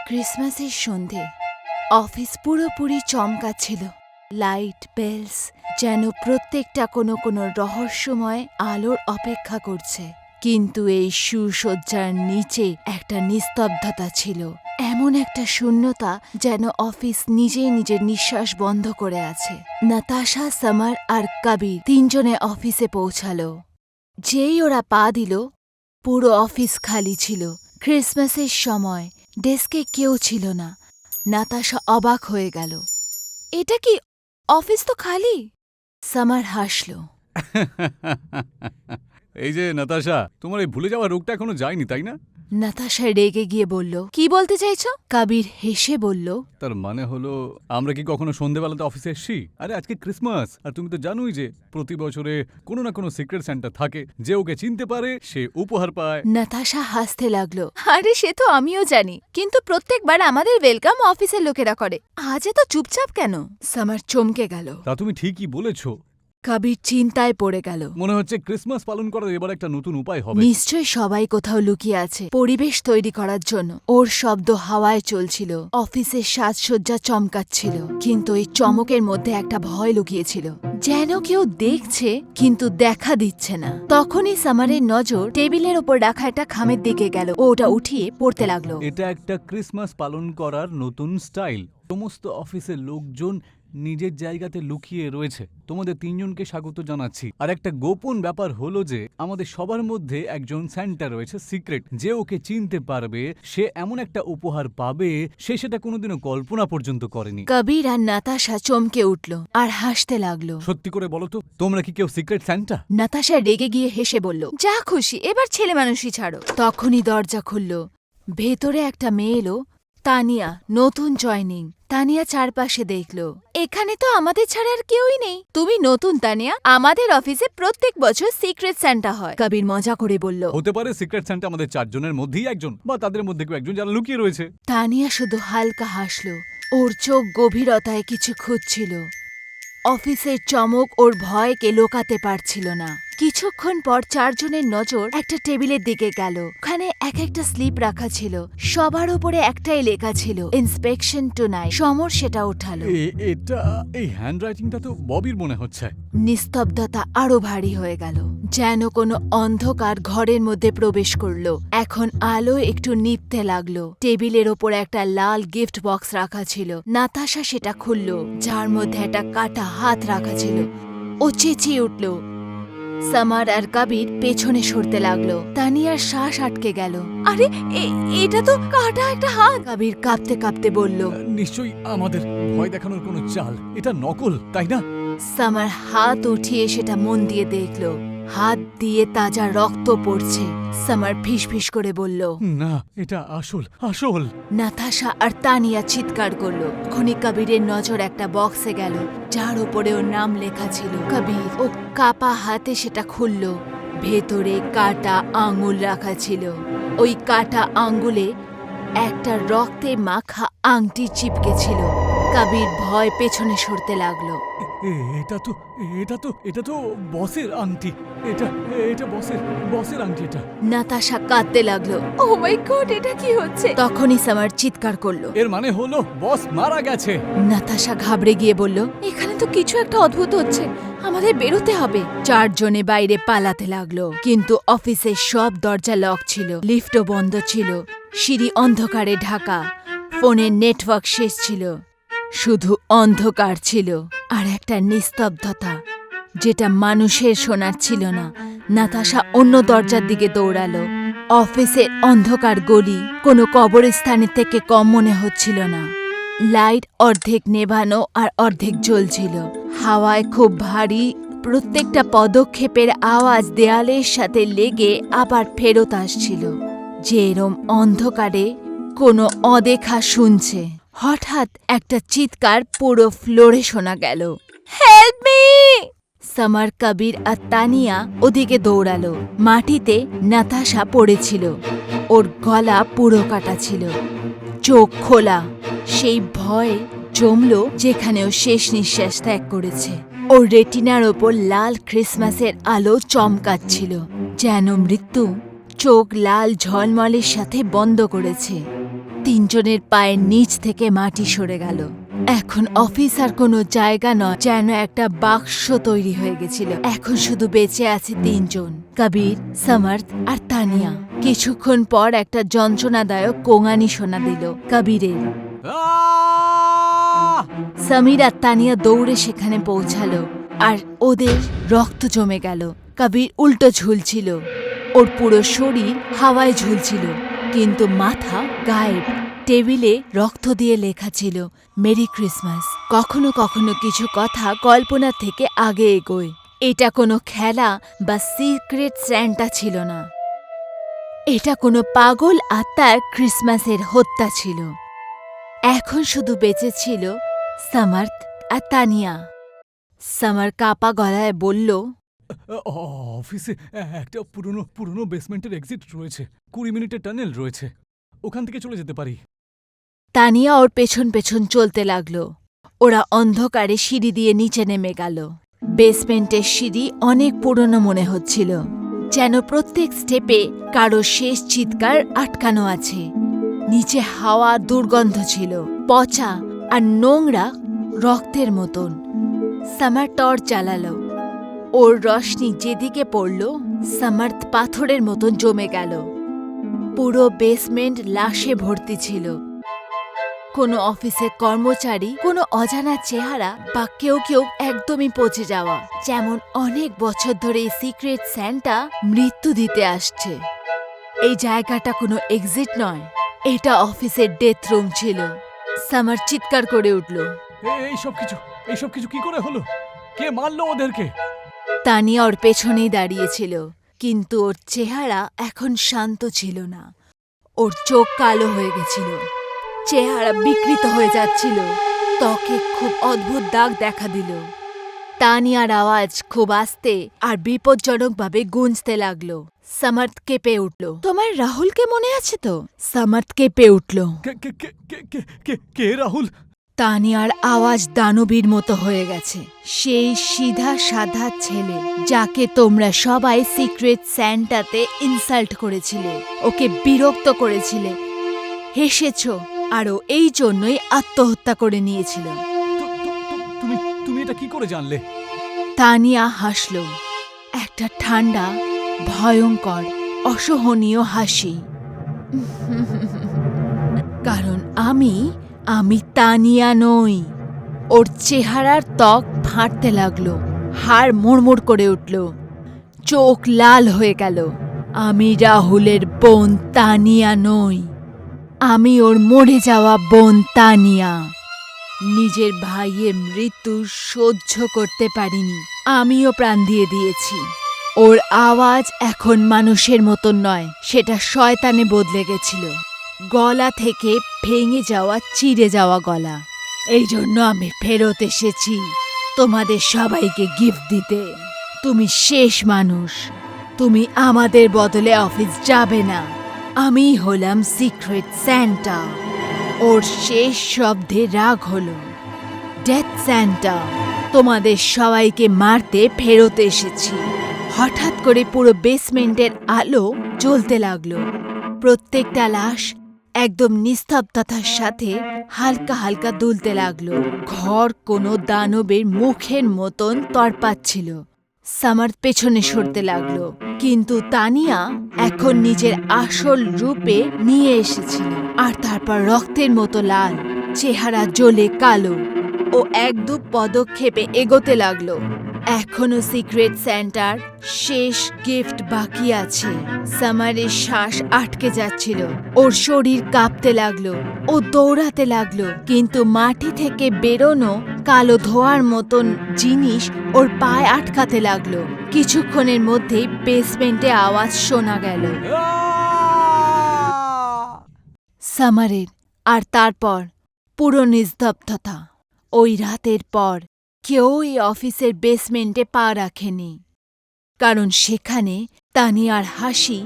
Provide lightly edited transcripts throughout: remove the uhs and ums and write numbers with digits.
ক্রিসমাসের সন্ধে। অফিস পুরোপুরি চমকাচ্ছিল। লাইট, বেলস যেন প্রত্যেকটা কোনো রহস্যময় আলোর অপেক্ষা করছে। কিন্তু এই সুসজ্জার নিচে একটা নিস্তব্ধতা ছিল, এমন একটা শূন্যতা যেন অফিস নিজেই নিজের নিঃশ্বাস বন্ধ করে আছে। নাতাশা, সামার আর কবির তিনজনে অফিসে পৌঁছালো। যেই ওরা পা দিল, পুরো অফিস খালি ছিল। ক্রিসমাসের সময় ডেস্কে কেউ ছিল না। নাতাশা অবাক হয়ে গেল। এটা কি, অফিস তো খালি? সামার হাসল। এই যে নাতাশা, তোমার এই ভুলে যাওয়ার রোগটা এখনো যায়নি, তাই না? নাতাশা রেগে গিয়ে বলল, কি বলতে চাইছো? কবির হেসে বলল, তার মানে হলো, আমরা কি কখনো সন্ধেবেলাতে অফিসে এসছি? আরে আজকে ক্রিসমাস, আর তুমি তো জানোই যে প্রতি বছরে কোনো না কোনো সিক্রেট সেন্টার থাকে। যে ওকে চিনতে পারে সে উপহার পায়। নাতাশা হাসতে লাগলো। আরে সে তো আমিও জানি, কিন্তু প্রত্যেকবার আমাদের ওয়েলকাম অফিসের লোকেরা করে। আজ এত চুপচাপ কেন? সামার চমকে গেল। তা তুমি ঠিকই বলেছো। কবির চিন্তায় পড়ে গেল। মনে হচ্ছে ক্রিসমাস পালন করার এবার একটা নতুন উপায় হবে। নিশ্চয়ই সবাই কোথাও লুকিয়ে আছে পরিবেশ তৈরি করার জন্য। ওর শব্দ হাওয়ায় চলছিল, অফিসের সাজসজ্জা চমকাচ্ছিল, কিন্তু এই চমকের মধ্যে একটা ভয় লুকিয়েছিল, যেন কেউ দেখছে কিন্তু দেখা দিচ্ছে না। তখনই সামারের নজর টেবিলের ওপর রাখা একটা খামের দিকে গেল। ও ওটা উঠিয়ে পড়তে লাগলো। এটা একটা ক্রিসমাস পালন করার নতুন স্টাইল। সমস্ত অফিসের লোকজন নিজের জায়গাতে লুকিয়ে রয়েছে। তোমাদের তিনজনকে স্বাগত জানাচ্ছি। আর একটা গোপন ব্যাপার হলো যে আমাদের সবার মধ্যে একজন স্যান্টা রয়েছে, সিক্রেট। যে ওকে চিনতে পারবে সে এমন একটা উপহার পাবে সে সেটা কোনোদিনও কল্পনা পর্যন্ত করেনি। কবির আর নাতাশা চমকে উঠল আর হাসতে লাগলো। সত্যি করে বলো তো, তোমরা কি কেউ সিক্রেট স্যান্টা? নাতাশা রেগে গিয়ে হেসে বলল, যা খুশি, এবার ছেলে মানুষই ছাড়ো। তখনই দরজা খুলল। ভেতরে একটা মেয়ে এলো, তানিয়া, নতুন জয়নিং। তানিয়া চারপাশে দেখল। এখানে তো আমাদের ছাড়া আর কেউই নেই। তুমি নতুন তানিয়া? আমাদের অফিসে প্রত্যেক বছর সিক্রেট স্যান্টা হয়। কবির মজা করে বলল। হতে পারে সিক্রেট স্যান্টা আমাদের চারজনের মধ্যেই একজন, বা তাদের মধ্যে কেউ একজন যারা লুকিয়ে রয়েছে। তানিয়া শুধু হালকা হাসল। ওর চোখ গভীরতায় কিছু খুঁজছিল। অফিসের চমক ওর ভয়কে লোকাতে পারছিল না। কিছুক্ষণ পর চারজনের নজর একটা টেবিলের দিকে গেল। ওখানে এক একটা স্লিপ রাখা ছিল। সবার উপরে একটাই লেখা ছিল, ইন্সপেকশন টুনাইট। সমর সেটা ওঠালো। এটা, এই হ্যান্ড রাইটিংটা তো ববির মনে হচ্ছে। নিস্তব্ধতা আরো ভারী হয়ে গেল, যেন কোনো অন্ধকার ঘরের মধ্যে প্রবেশ করলো। এখন আলো একটু নিভতে লাগলো। টেবিলের ওপর একটা লাল গিফট বক্স রাখা ছিল। নাতাশা সেটা খুলল, যার মধ্যে একটা কাটা হাত রাখা ছিল। ও চেঁচিয়ে উঠল। সামার আর কবির পেছনে সরতে লাগলো। তানিয়ার শ্বাস আটকে গেল। আরে এটা তো কাটা একটা হাত। কবির কাঁপতে কাঁপতে বলল, নিশ্চয়ই আমাদের ভয় দেখানোর কোনো চাল। এটা নকল, তাই না? সামার হাত উঠিয়ে সেটা মন দিয়ে দেখল। হাত দিয়ে তাজা রক্ত পড়ছে। সামার ফিসফিস করে বলল, না, এটা আসল আসল। নাতাশা আর তানিয়া চিৎকার করল। খনি কবিরের নজর একটা বক্সে গেল, যার উপরে ওর নাম লেখা ছিল। কবির ও কাপা হাতে সেটা খুলল। ভেতরে কাটা আঙুল রাখা ছিল। ওই কাটা আঙ্গুলে একটা রক্তে মাখা আংটি চিপকে ছিল। কবির ভয় পেছনে সরতে লাগলো। এটা তো বসের আংটি। এটা বসের আংটি। এটা নাতাশা কাঁদতে লাগলো। ও মাই গড, এটা কি হচ্ছে? তখনই সামার চিৎকার করলো, এর মানে হলো বস মারা গেছে। নাতাশা ঘাবড়ে গিয়ে বলল, এখানে তো কিছু একটা অদ্ভুত হচ্ছে, আমাদের বেরোতে হবে। চারজনে বাইরে পালাতে লাগলো, কিন্তু অফিসের সব দরজা লক ছিল, লিফটও বন্ধ ছিল, সিঁড়ি অন্ধকারে ঢাকা, ফোনের নেটওয়ার্ক শেষ ছিল, শুধু অন্ধকার ছিল আর একটা নিস্তব্ধতা যেটা মানুষের শোনার ছিল না। নাতাশা অন্য দরজার দিকে দৌড়ালো। অফিসের অন্ধকার গলি কোনো কবরস্থানের থেকে কম মনে হচ্ছিল না। লাইট অর্ধেক নেভানো আর অর্ধেক জ্বলছিল। হাওয়ায় খুব ভারী, প্রত্যেকটা পদক্ষেপের আওয়াজ দেয়ালের সাথে লেগে আবার ফেরত আসছিল, যে এরম অন্ধকারে কোনো অদেখা শুনছে। হঠাৎ একটা চিৎকার পুরো ফ্লোরে শোনা গেল, হেল্প মি! সামার, কবির আর তানিয়া ওদিকে দৌড়ালো। মাটিতে নাতাশা পড়েছিল, ওর গলা পুরো কাটা ছিল, চোখ খোলা। সেই ভয়ে জমল যেখানে ও শেষ নিঃশ্বাস ত্যাগ করেছে। ওর রেটিনার ওপর লাল ক্রিসমাসের আলো চমকাচ্ছিল, যেন মৃত্যু চোখ লাল ঝলমলের সাথে বন্ধ করেছে। তিনজনের পায়ের নিচ থেকে মাটি সরে গেল। এখন অফিস আর কোনো জায়গা নয়, যেন একটা বাক্স তৈরি হয়ে গেছিল। এখন শুধু বেঁচে আছে তিনজন, কবির, সমর্থ আর তানিয়া। কিছুক্ষণ পর একটা যন্ত্রণাদায়ক কোঙানি শোনা দিল কবিরের। সমীর আর তানিয়া দৌড়ে সেখানে পৌঁছালো, আর ওদের রক্ত জমে গেল। কবির উল্টো ঝুলছিল, ওর পুরো শরীর হাওয়ায় ঝুলছিল, কিন্তু মাথা গায়েব। টেবিলে রক্ত দিয়ে লেখা ছিল মেরি ক্রিসমাস। কখনো কখনো কিছু কথা কল্পনা থেকে আগে এগোয়। এটা কোনো খেলা বা সিক্রেট স্যান্টা ছিল না, এটা কোনো পাগল আত্মার ক্রিসমাসের হত্যা ছিল। এখন শুধু বেঁচে ছিল সমর্থ আর তানিয়া। সমর কাপা গলায় বলল, অফিসে একটা পুরনো বেসমেন্টের এক্সিট রয়েছে, 20 মিনিটের টানেল রয়েছে, ওখান থেকে চলে যেতে পারি। তানিয়া ওর পেছন পেছন চলতে লাগলো। ওরা অন্ধকারে সিঁড়ি দিয়ে নিচে নেমে গেল। বেসমেন্টের সিঁড়ি অনেক পুরনো মনে হচ্ছিল, যেন প্রত্যেক স্টেপে কারো শেষ চিৎকার আটকানো আছে। নিচে হাওয়া দুর্গন্ধ ছিল, পচা আর নোংরা রক্তের মতন। সমর টর্চ জ্বালালো। ওর রশ্মি যেদিকে পড়ল, সমর্থ পাথরের মতন জমে গেল। পুরো বেসমেন্ট লাশে ভর্তি ছিল। কোনো অফিসের কর্মচারী, কোনো অজানা চেহারা, বা কেউ কেউ একদমই পচে যাওয়া, যেমন অনেক বছর ধরে এই সিক্রেট স্যান্টা মৃত্যু দিতে আসছে। এই জায়গাটা কোনো এক্সিট নয়, এটা অফিসের ডেথ রুম ছিল। সমর চিৎকার করে উঠল, এইসব কিছু কি করে হলো? কে মারলো ওদেরকে? তানিয়া ওর পেছনেই দাঁড়িয়েছিল, কিন্তু ওর চেহারা এখন শান্ত ছিল না। ওর চোখ কালো হয়ে গেছিল, চেহারা বিকৃত হয়ে যাচ্ছিল, ত্বকে খুব অদ্ভুত দাগ দেখা দিল। তানিয়ার আওয়াজ খুব আস্তে আর বিপজ্জনকভাবে গুঞ্জতে লাগলো। সমর্থ কেঁপে উঠল। তোমার রাহুলকে মনে আছে তো? সমর্থ কেঁপে উঠল। কে রাহুল? তানিয়ার আওয়াজ দানবীর মতো হয়ে গেছে। সেই সিধা সাদা ছেলে যাকে তোমরা সবাই সিক্রেট স্যান্টাতে ইনসাল্ট করেছিলে, ওকে বিরক্ত করেছিলে, হেসেছ, আরও এই জন্যই আত্মহত্যা করে নিয়েছিল। তুমি এটা কি করে জানলে? তানিয়া হাসল, একটা ঠান্ডা, ভয়ঙ্কর, অসহনীয় হাসি। কারণ আমি তানিয়া নই। ওর চেহারার ত্বক ফাটতে লাগলো, হাড় মোড়মোড় করে উঠল, চোখ লাল হয়ে গেল। আমি রাহুলের বোন তানিয়া নই, আমি ওর মরে যাওয়া বোন তানিয়া। নিজের ভাইয়ের মৃত্যু সহ্য করতে পারিনি, আমিও প্রাণ দিয়ে দিয়েছি। ওর আওয়াজ এখন মানুষের মতন নয়, সেটা শয়তানে বদলে গেছিল। গলা থেকে ভেঙে যাওয়া, চিড়ে যাওয়া গলা। এই জন্য আমি ফেরত এসেছি তোমাদের সবাইকে গিফট দিতে। তুমি শেষ মানুষ, তুমি আমাদের বদলে অফিস যাবে না। আমি হলাম সিক্রেট স্যান্টা। ওর শেষ শব্দে রাগ হলো। ডেথ স্যান্টা, তোমাদের সবাইকে মারতে ফেরত এসেছি। হঠাৎ করে পুরো বেসমেন্টের আলো জ্বলতে লাগলো। প্রত্যেকটা লাশ একদম নিস্তব্ধতার সাথে হালকা হালকা দুলতে লাগলো। ঘর কোনো দানবের মুখের মতন তড়পাচ্ছিল। সমর পেছনে সরতে লাগলো, কিন্তু তানিয়া এখন নিজের আসল রূপে নিয়ে এসেছিল। আর তারপর রক্তের মতো লাল, চেহারা জ্বলে কালো। ও এক দু পদক্ষেপে এগোতে লাগলো। এখনো সিক্রেট স্যান্টার শেষ গিফট বাকি আছে। সমরের শ্বাস আটকে যাচ্ছিল, ওর শরীর কাঁপতে লাগলো। ও দৌড়াতে লাগলো, কিন্তু মাটি থেকে বেরোনো কালো ধোঁয়ার মতন জিনিস ওর পায়ে আটকাতে লাগলো। কিছুক্ষণের মধ্যেই বেসমেন্টে আওয়াজ শোনা গেল সমরের। আর তারপর পুরো নিস্তব্ধতা। ওই রাতের পর কেউ এই অফিসের বেসমেন্টে পা রাখেনি, কারণ সেখানে তানিয়ার হাসি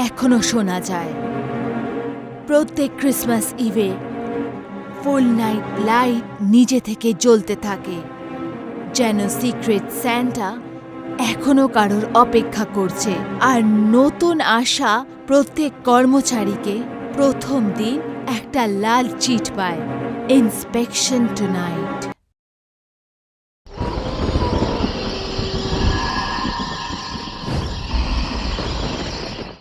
এখনো শোনা যায়। প্রত্যেক ক্রিসমাস ইভে ফুল নাইট লাইট নিজে থেকে জ্বলতে থাকে, যেন সিক্রেট স্যান্টা এখনো কারোর অপেক্ষা করছে। আর নতুন আসা প্রত্যেক কর্মচারীকে প্রথম দিন একটা লাল চিট পায়, ইন্সপেকশন টুনাইট।